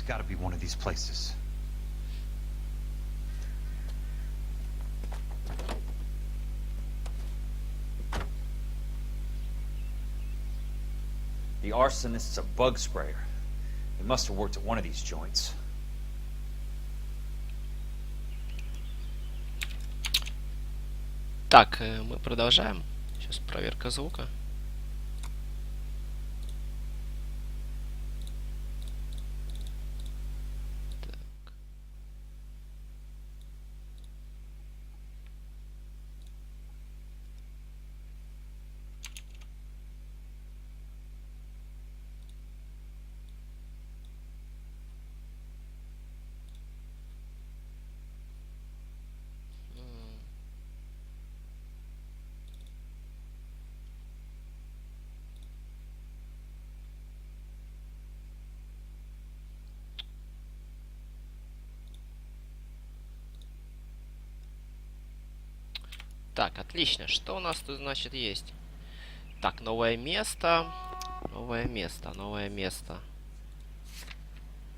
got to be one of these places. The arsonist's a bug sprayer. He must have worked at one of these joints. Так, мы продолжаем. Сейчас проверка звука. Так, отлично. Что у нас тут, значит, есть? Так, новое место. Новое место, новое место.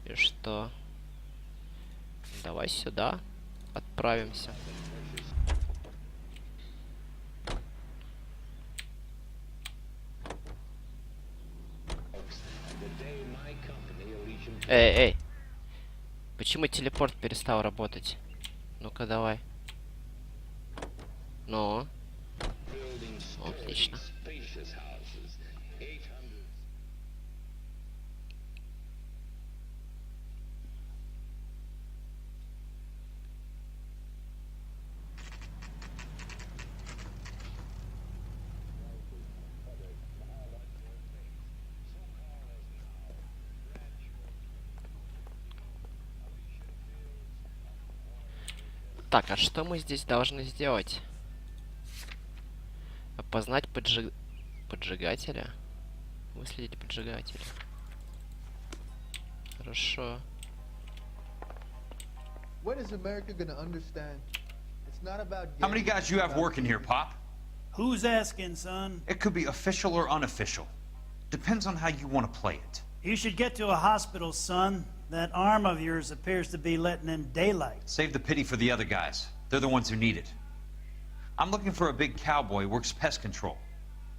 И что? Давай сюда отправимся. Эй, эй. Почему телепорт перестал работать? Ну-ка, давай. Ну. Отлично. Так, а что мы здесь должны сделать? Опознать поджигателя? Выследить поджигателя. Хорошо. When is America gonna understand? It's not about How many guys you have working here, Pop? Who's asking, son? It could be official or unofficial. Depends on how you want to play it. You should get to a hospital, son. That arm of yours appears to be letting in daylight. Save the pity for the other guys. They're the ones who need it. I'm looking for a big cowboy who works pest control.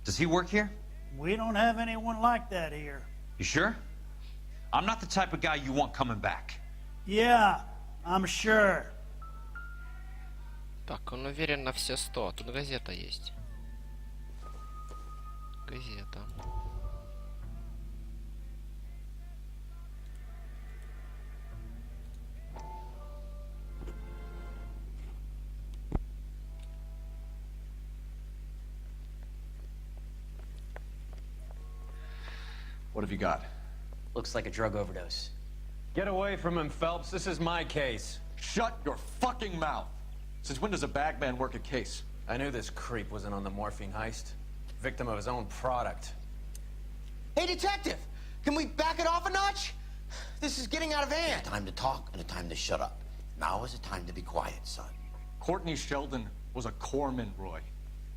Does he work here? We don't have anyone like that here. You sure? I'm not the type of guy you want coming back. Yeah, I'm sure. Так, он уверен на все 100. Тут газета есть. Газета. What have you got? Looks like a drug overdose. Get away from him, Phelps. This is my case. Shut your fucking mouth! Since when does a bagman work a case? I knew this creep wasn't on the morphine heist. Victim of his own product. Hey, detective! Can we back it off a notch? This is getting out of hand. A time to talk and a time to shut up. Now is a time to be quiet, son. Courtney Sheldon was a corpsman, Roy.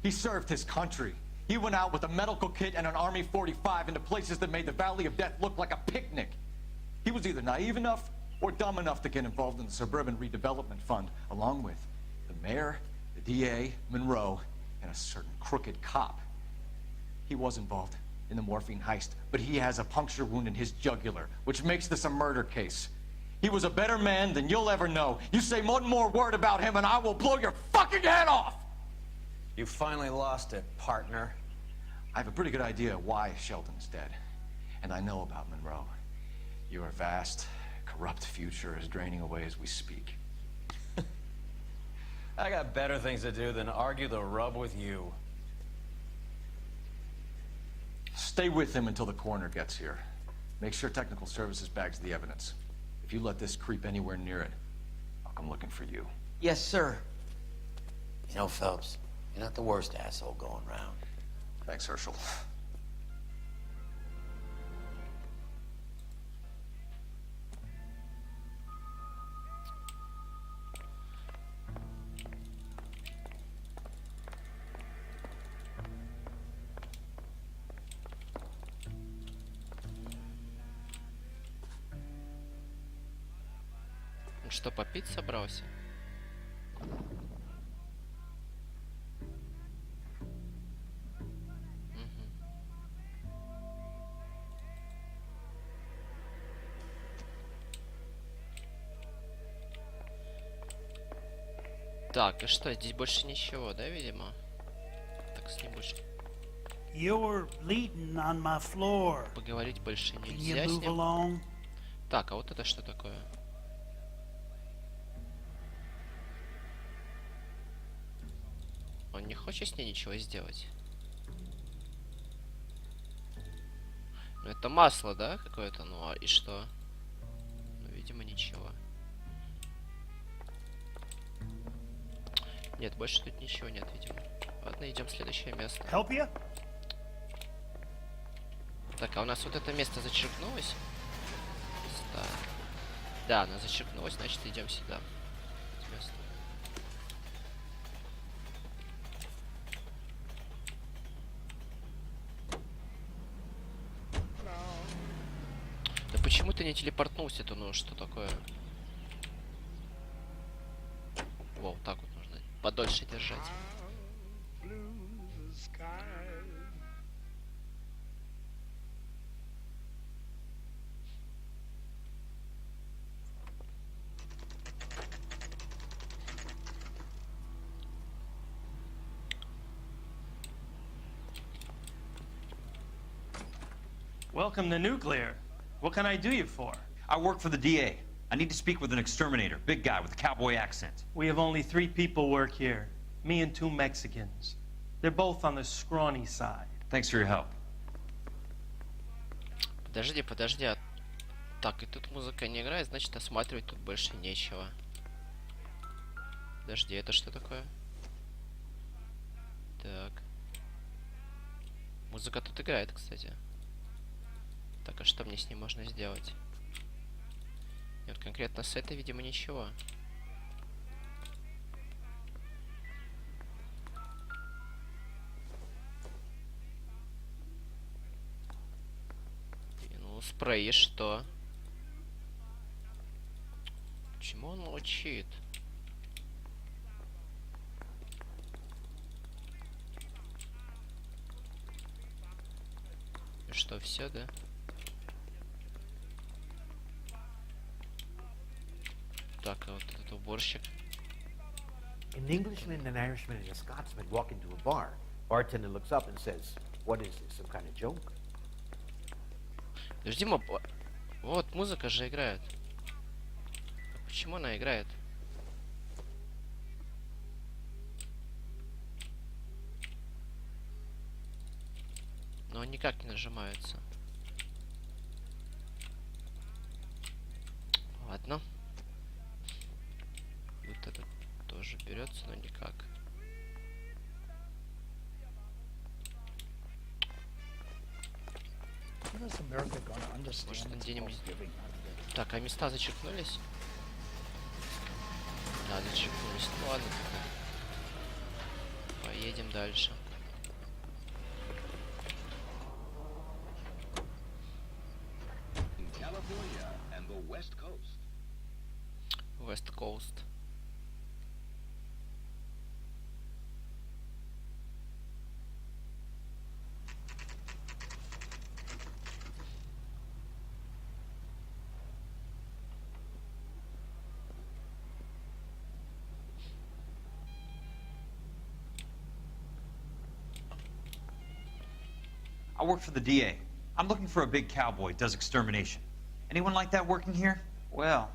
He served his country. He went out with a medical kit and an Army 45 into places that made the Valley of Death look like a picnic. He was either naive enough or dumb enough to get involved in the Suburban Redevelopment Fund, along with the mayor, the DA, Monroe, and a certain crooked cop. He was involved in the morphine heist, but he has a puncture wound in his jugular, which makes this a murder case. He was a better man than you'll ever know. You say one more word about him and I will blow your fucking head off! You finally lost it, partner. I have a pretty good idea why Sheldon's dead. And I know about Monroe. Your vast, corrupt future is draining away as we speak. I got better things to do than argue the rub with you. Stay with him until the coroner gets here. Make sure technical services bags the evidence. If you let this creep anywhere near it, I'll come looking for you. Yes, sir. You know, Phelps, you're not the worst asshole going around. Thanks, Herschel. что, попить собрался? Так, и что, здесь больше ничего, да, видимо? Так, с ним больше You're bleeding on my floor. поговорить больше Can you нельзя с move ним. along? Так, а вот это что такое? Он не хочет с ней ничего сделать? Ну, это масло, да, какое-то? Ну, а и что? Ну, видимо, ничего. Нет, больше тут ничего нет, видимо. Ладно, идем в следующее место. Help you? Так, а у нас вот это место зачеркнулось? Да. Да, оно зачеркнулось, значит, идем сюда. Это место. Да почему ты не телепортнулся-то? Ну, что такое? Воу, так вот нужно подольше держать. Welcome to Nuclear. What can I do you for? I work for the DA. I need to speak with an exterminator, big guy with a cowboy accent. We have only 3 people work here. Me and 2 Mexicans. They're both on the scrawny side. Thanks for your help. Подожди, подожди. Так, и тут музыка не играет, значит, осматривать тут больше нечего. Подожди, это что такое? Так. Музыка тут играет, кстати. Так, а что мне с ней можно сделать? Нет, конкретно с этой, видимо, ничего. И, ну, спрей, и что? Почему он молчит? И что, все, да? Так, а вот этот уборщик. An Englishman, an Irishman, and a Scotsman walk into a bar. Bartender looks up and says, "What is this, some kind of joke?" Подожди, вот, музыка же играет. А почему она играет? Но он никак не нажимается. Ладно. Вот этот тоже берется, но никак. Может, где-нибудь... Так, а места зачеркнулись? Да, зачеркнулись. Ну ладно. Поедем дальше. West Coast. I work for the DA. I'm looking for a big cowboy, does extermination. Anyone like that working here? Well,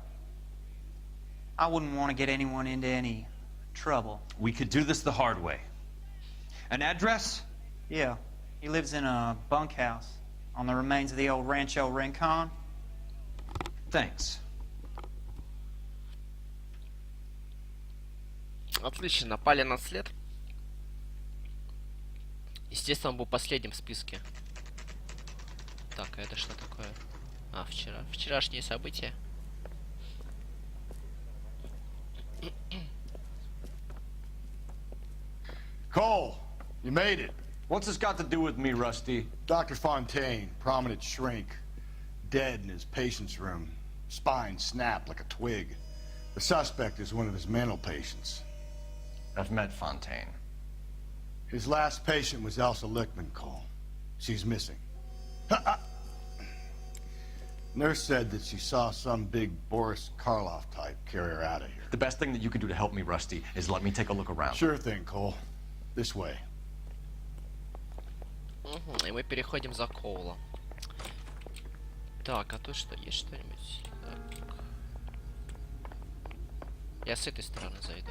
I wouldn't want to get anyone into any trouble. We could do this the hard way. An address? Yeah, he lives in a bunkhouse on the remains of the old Rancho Rincon. Thanks. Отлично, напали на след. Естественно, он был последним в списке. Так, а это что такое? А, вчерашние события. Cole, you made it. What's this got to do with me, Rusty? Dr. Fontaine, prominent shrink, dead in his patient's room. Spine snapped like a twig. The suspect is one of his mental patients. I've met Fontaine. His last patient was Elsa Lichtman, Cole. She's missing. Nurse said that she saw some big Boris Karloff type carry her out of here. The best thing that you can do to help me, Rusty, is let me take a look around. Sure thing, Cole. This way. Угу, и мы переходим за Коула. Так, а тут что? Есть что-нибудь? Так. Я с этой стороны зайду.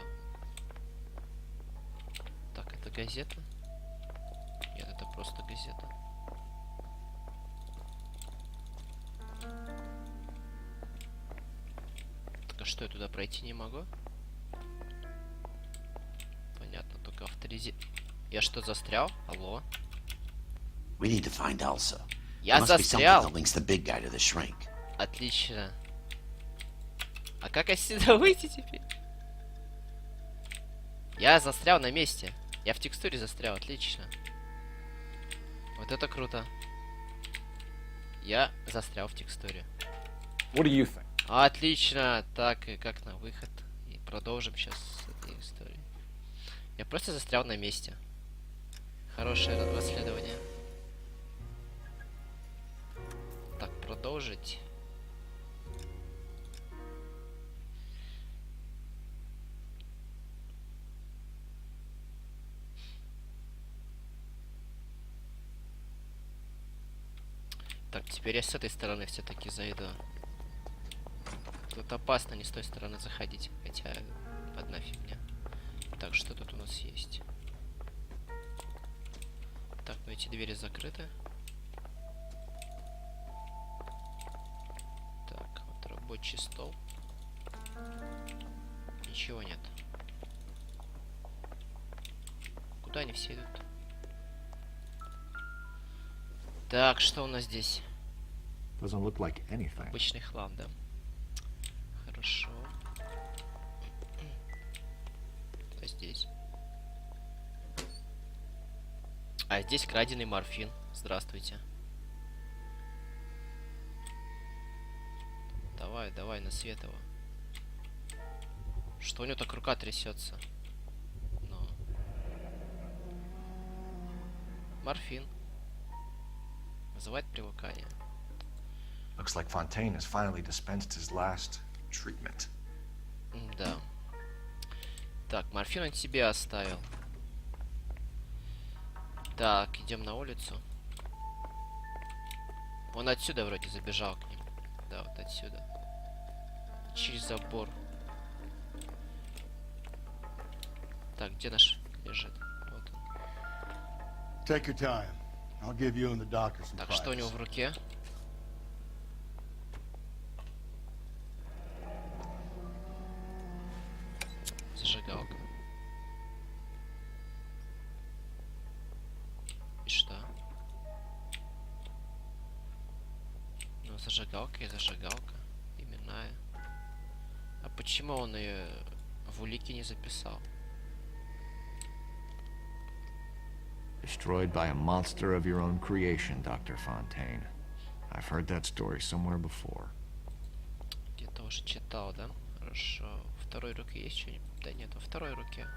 Так, это газета? Нет, это просто газета. Так, а что, я туда пройти не могу? Понятно, только Я что, застрял? Алло? We need to find Elsa. Я There must be something застрял. that links the big guy to the shrink. Отлично. А как отсюда выйти теперь? Я застрял на месте. Я в текстуре застрял, отлично. Вот это круто. Я застрял в текстуре. What do you think? Отлично. Так, и как на выход? И продолжим сейчас с этой историей. Я просто застрял на месте. Хорошее расследование. Так, продолжить. Так, теперь я с этой стороны все-таки зайду. Тут опасно не с той стороны заходить, хотя одна фигня. Так, что тут у нас есть? Так, ну эти двери закрыты. Так, вот рабочий стол. Ничего нет. Куда они все идут? Так, что у нас здесь? Doesn't look like anything. Обычный хлам, да. Хорошо. А здесь? А здесь краденый морфин. Здравствуйте. Давай, давай, на свет его. Что у него так рука трясется? Ну. Морфин. Вызывает привыкание. Looks like Fontaine has finally dispensed his last treatment. Да. Так, морфин он себе оставил. Так, идем на улицу. Он отсюда вроде забежал к ним. Да, вот отсюда. Через забор. Так, где наш лежит? Вот он. Take your time. I'll give you and the doctor some Так, что у него privacy. в руке? Зажигалка. И что? Ну, зажигалка и зажигалка. Именная. А почему он ее в улике не записал? Destroyed by a monster of your own creation, Dr. Fontaine. I've heard that story somewhere before. Где-то уже читал, да? Хорошо. Во второй руке есть что-нибудь? Да нет, во второй руке.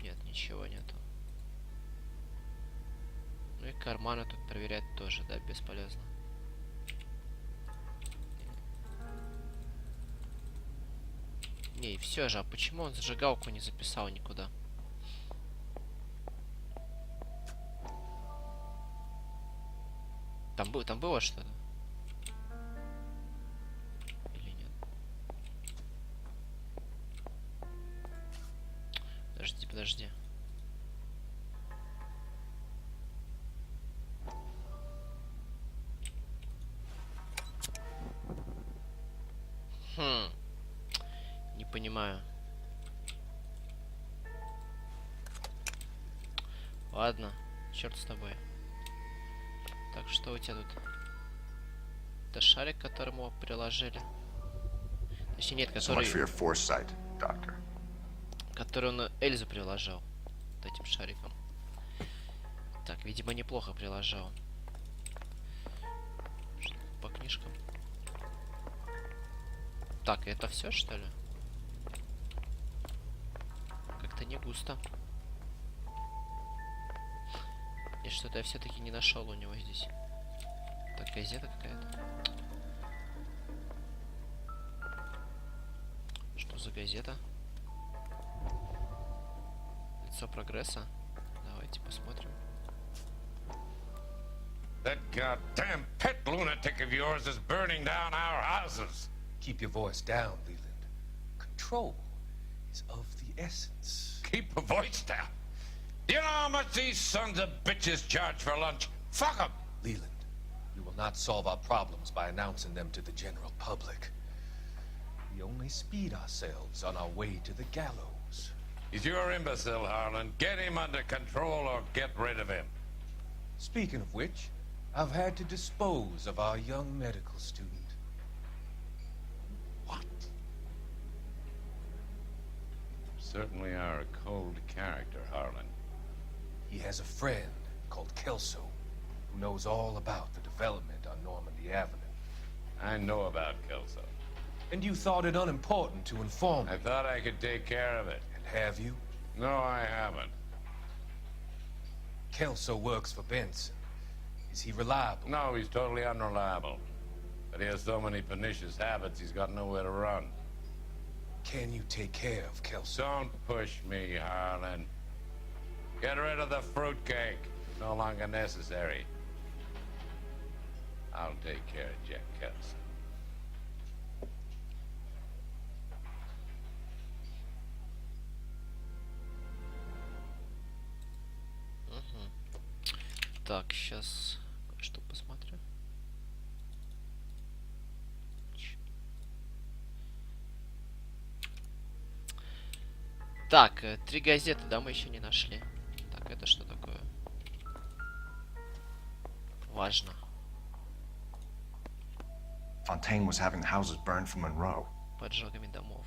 Нет, ничего нету. Ну и карманы тут проверять тоже, да, бесполезно. Не, и все же, а почему он зажигалку не записал никуда? Там было что-то? Или нет? Подожди, подожди. Не понимаю. Ладно, черт с тобой. Так, что у тебя тут? Это шарик, к которому его приложили. Точнее, нет, So much for который... your foresight, Doctor. Который он Эльзу приложил. Вот этим шариком. Так, видимо, неплохо приложил. книжкам. Так, это все, что ли? Как-то не густо. И что-то я все-таки не нашел у него здесь. Так, газета какая-то. Что за газета? Лицо прогресса. Давайте посмотрим. That goddamn pet lunatic of yours is burning down our houses. Keep your voice down, Leland. Control is of the essence. Keep your voice down. Do you know how much these sons of bitches charge for lunch? Fuck them. Leland, we will not solve our problems by announcing them to the general public. We only speed ourselves on our way to the gallows. He's your imbecile, Harlan. Get him under control or get rid of him. Speaking of which, I've had to dispose of our young medical student. What? Certainly are a cold character, Harlan. He has a friend called Kelso who knows all about the development on Normandy Avenue. I know about Kelso. And you thought it unimportant to inform me. I thought I could take care of it. And have you? No, I haven't. Kelso works for Benson. Is he reliable? No, he's totally unreliable. But he has so many pernicious habits, he's got nowhere to run. Can you take care of Kelso? Don't push me, Harlan. Get rid of the fruitcake. It's no longer necessary. I'll take care of Jack Kelso. Так, сейчас что посмотрю. Так, 3 газеты, да, мы еще не нашли. Так, это что такое? Важно. Fontaine was having the houses burned for Monroe. Поджогами домов.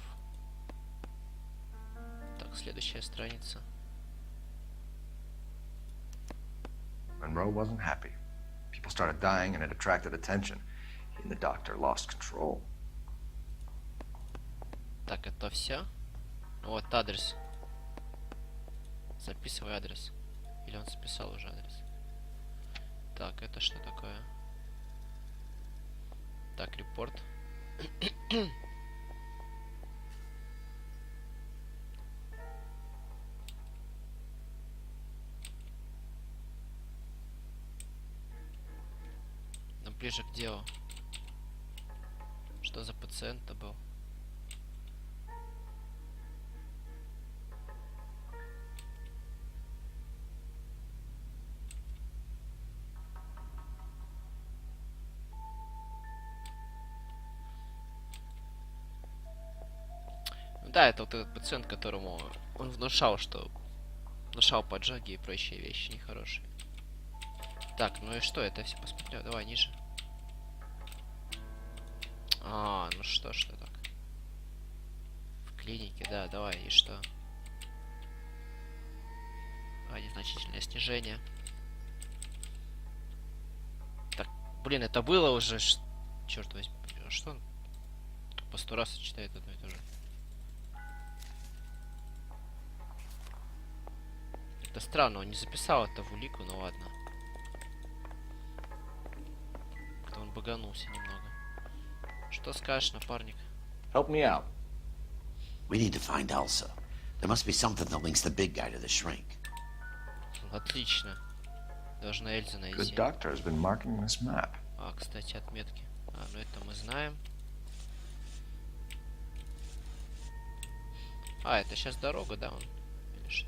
Так, следующая страница. Monroe wasn't happy. People started dying and it attracted attention. He and the doctor lost control. Так, это все? Вот адрес. Записывай адрес. Или он записал уже адрес? Так, это что такое? Так, репорт. Но ближе к делу. Что за пациент-то был? Да, это вот этот пациент, которому он внушал, что внушал поджоги и прочие вещи нехорошие. Так, ну и что, это все посмотрел? Давай ниже. А, ну что так? В клинике, да, давай, и что? А, незначительное снижение. Так, блин, это было уже... Черт возьми, что он по 100 раз читает одно и то же? Это странно, он не записал это в улику, ну ладно. Как-то он баганулся немного. Что скажешь, напарник? Help me out. We need to find Elsa. There must be something that links the big guy to the shrink. Отлично. Должна Эльза найти. Good doctor has been marking this map. А, кстати, отметки. А, ну это мы знаем. А, это сейчас дорога, да, он? Или что?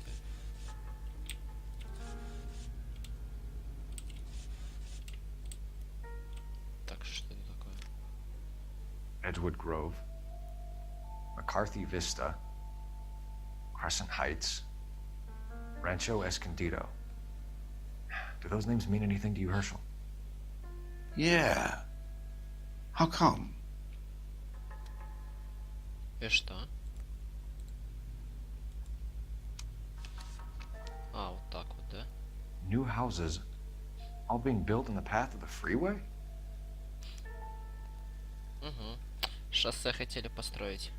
Так, что это такое? Edgewood Grove, McCarthy Vista, Crescent Heights, Rancho Escondido. Do those names mean anything to you, Herschel? Yeah. How come? И что? А, вот так вот, да? New houses, all being built in the path of the freeway? шоссе хотели построить.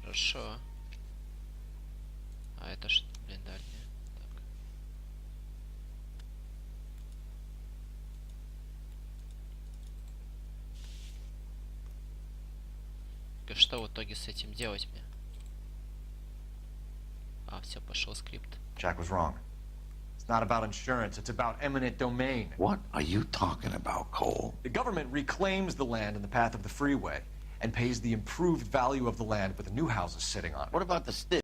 Хорошо. А это что, блин, дальнее. Так. И что в итоге с этим делать мне? А, все, пошел скрипт. Jack was wrong. It's not about insurance, it's about eminent domain. What are you talking about, Cole? The government reclaims the land in the path of the freeway and pays the improved value of the land with the new houses sitting on it. What about the stick?